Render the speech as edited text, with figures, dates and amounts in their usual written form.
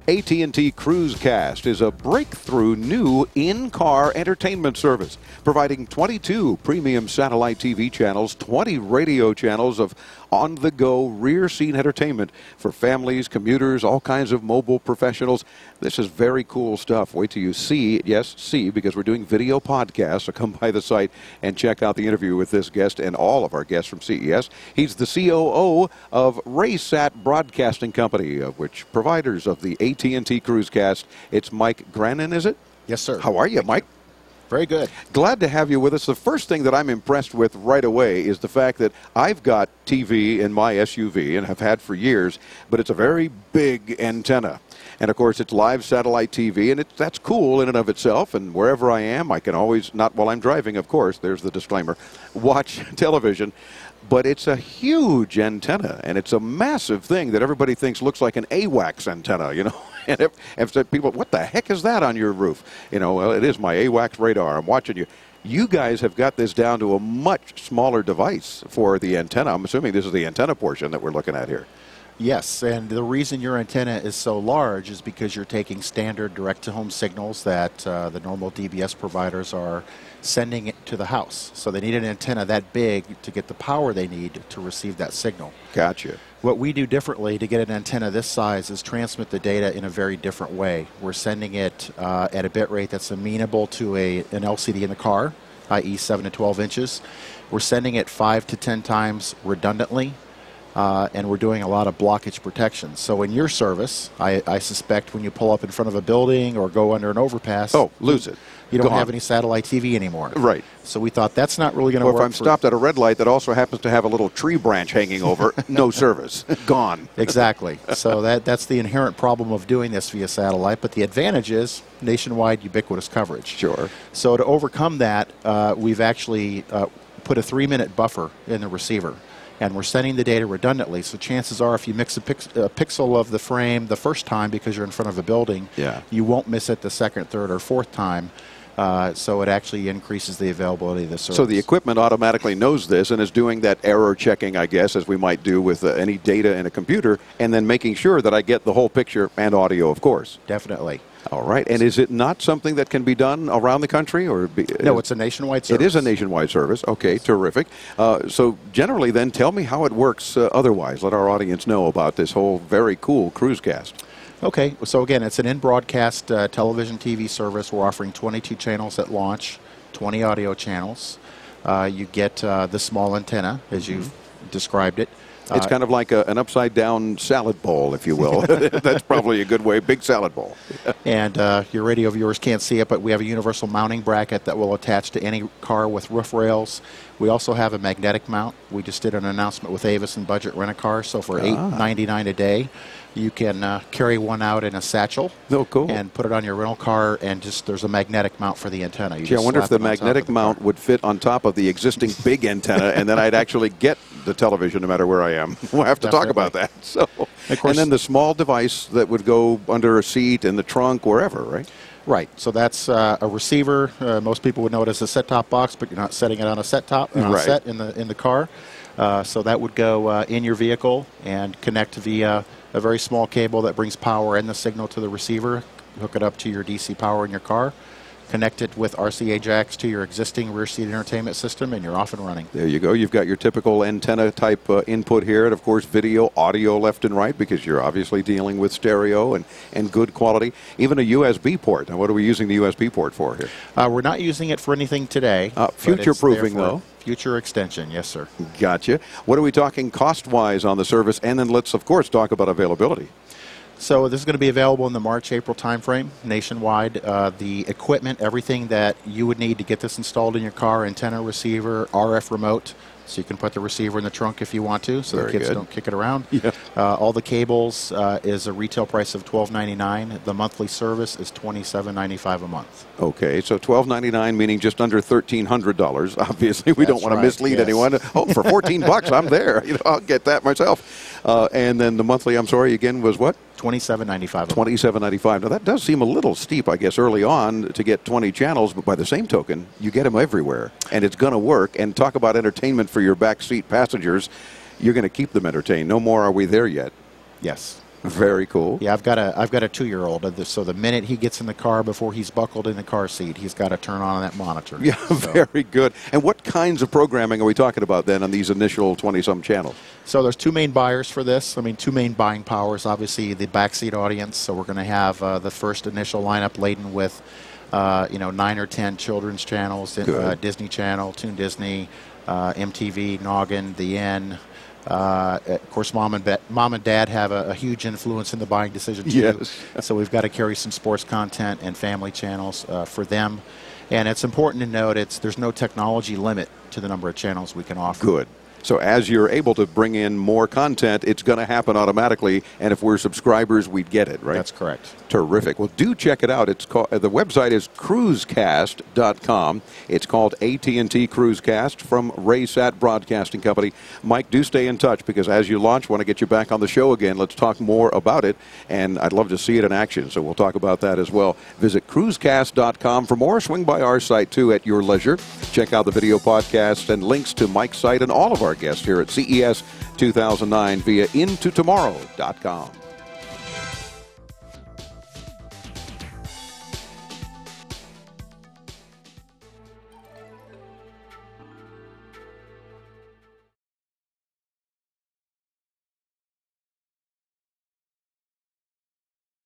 AT&T Cruise Cast is a breakthrough new in-car entertainment service, providing 22 premium satellite TV channels, 20 radio channels of on-the-go rear-seat entertainment for families, commuters, all kinds of mobile professionals. This is very cool stuff. Wait till you see, yes, see, because we're doing video podcasts, so come by the site and check out the interview with this guest and all of our guests from CES. He's the COO of RaySat Broadcasting Company, of which providers of the AT&T Cruise Cast. It's Mike Grannan, is it? Yes, sir. How are you, Mike? Very good. Glad to have you with us. The first thing that I'm impressed with right away is the fact that I've got TV in my SUV and have had for years, but it's a very big antenna. And, of course, it's live satellite TV, and that's cool in and of itself. And wherever I am, I can always, not while I'm driving, of course, there's the disclaimer, watch television. But it's a huge antenna, and it's a massive thing that everybody thinks looks like an AWACS antenna, you know. And if people, what the heck is that on your roof? You know, well, it is my AWACS radar. I'm watching you. You guys have got this down to a much smaller device for the antenna. I'm assuming this is the antenna portion that we're looking at here. Yes, and the reason your antenna is so large is because you're taking standard direct-to-home signals that the normal DBS providers are sending it to the house. So they need an antenna that big to get the power they need to receive that signal. Gotcha. What we do differently to get an antenna this size is transmit the data in a very different way. We're sending it at a bit rate that's amenable to an LCD in the car, i.e. 7 to 12 inches. We're sending it 5 to 10 times redundantly. And we're doing a lot of blockage protection. So in your service, I suspect when you pull up in front of a building or go under an overpass, lose it. You don't have any satellite TV anymore. Right. So we thought that's not really going to work. Or if I'm stopped at a red light that also happens to have a little tree branch hanging over, no service. Gone. Exactly. So that's the inherent problem of doing this via satellite. But the advantage is nationwide ubiquitous coverage. Sure. So to overcome that, we've actually put a 3-minute buffer in the receiver. And we're sending the data redundantly, so chances are if you mix a pixel of the frame the first time because you're in front of a building, you won't miss it the second, third, or fourth time. So it actually increases the availability of the service. So the equipment automatically knows this and is doing that error checking, I guess, as we might do with any data in a computer, and then making sure that I get the whole picture and audio, of course. Definitely. All right. And is it not something that can be done around the country? No, it's a nationwide service. It is a nationwide service. Okay, terrific. So generally then, tell me how it works otherwise. Let our audience know about this whole very cool Cruise Cast. Okay. So again, it's an in-broadcast television TV service. We're offering 22 channels at launch, 20 audio channels. You get the small antenna, as you've described it. It's kind of like an upside-down salad bowl, if you will. That's probably a good way, big salad bowl. And your radio viewers can't see it, but we have a universal mounting bracket that will attach to any car with roof rails. We also have a magnetic mount. We just did an announcement with Avis and Budget Rent-A-Car, so for $8.99 a day, you can carry one out in a satchel and put it on your rental car, and just there's a magnetic mount for the antenna. I wonder if the magnetic mount would fit on top of the existing big antenna, and then I'd actually get the television no matter where I am. We'll have to talk about that. So, and then the small device that would go under a seat, in the trunk, wherever, right? Right. So that's a receiver. Most people would know it as a set-top box, but you're not setting it on a set-top set in the car. So that would go in your vehicle and connect via a very small cable that brings power and the signal to the receiver. Hook it up to your DC power in your car. Connect it with RCA jacks to your existing rear seat entertainment system, and you're off and running. There you go. You've got your typical antenna type input here, and of course video, audio left and right, because you're obviously dealing with stereo and good quality. Even a USB port. Now, what are we using the USB port for here? We're not using it for anything today. Future-proofing, though. Future extension, yes, sir. Gotcha. What are we talking cost-wise on the service? And then let's, of course, talk about availability. So this is going to be available in the March-April timeframe nationwide. The equipment, everything that you would need to get this installed in your car, antenna, receiver, RF remote, so you can put the receiver in the trunk if you want to, so the kids don't kick it around. Yeah. All the cables is a retail price of $12.99. The monthly service is $27.95 a month. Okay, so $12.99 meaning just under $1,300. Obviously, we don't want to mislead anyone. Oh, for $14, I'm there. You know, I'll get that myself. And then the monthly, I'm sorry, again, was what? $27.95. $27.95. Now that does seem a little steep, I guess, early on to get 20 channels, but by the same token, you get them everywhere, and it's going to work. And talk about entertainment for your backseat passengers. You're going to keep them entertained. No more are we there yet. Yes. Very cool. Yeah, I've got a 2-year-old. So the minute he gets in the car, before he's buckled in the car seat, he's got to turn on that monitor. Yeah, so. Very good. And what kinds of programming are we talking about then on these initial 20-some channels? So there's 2 main buyers for this. I mean, 2 main buying powers. Obviously, the backseat audience. So we're going to have the first initial lineup laden with 9 or 10 children's channels, Disney Channel, Toon Disney, MTV, Noggin, The N. Of course, mom and dad have a huge influence in the buying decision too. Yes. So we've got to carry some sports content and family channels for them. And it's important to note there's no technology limit to the number of channels we can offer. Good. So as you're able to bring in more content, it's going to happen automatically. And if we're subscribers, we'd get it, right? That's correct. Terrific. Well, do check it out. It's called, the website is cruisecast.com. It's called AT&T Cruise Cast from Raysat Broadcasting Company. Mike, do stay in touch, because as you launch, want to get you back on the show again. Let's talk more about it, and I'd love to see it in action. So we'll talk about that as well. Visit cruisecast.com for more. Swing by our site, too, at your leisure. Check out the video podcast and links to Mike's site and all of our guests here at CES 2009 via intotomorrow.com.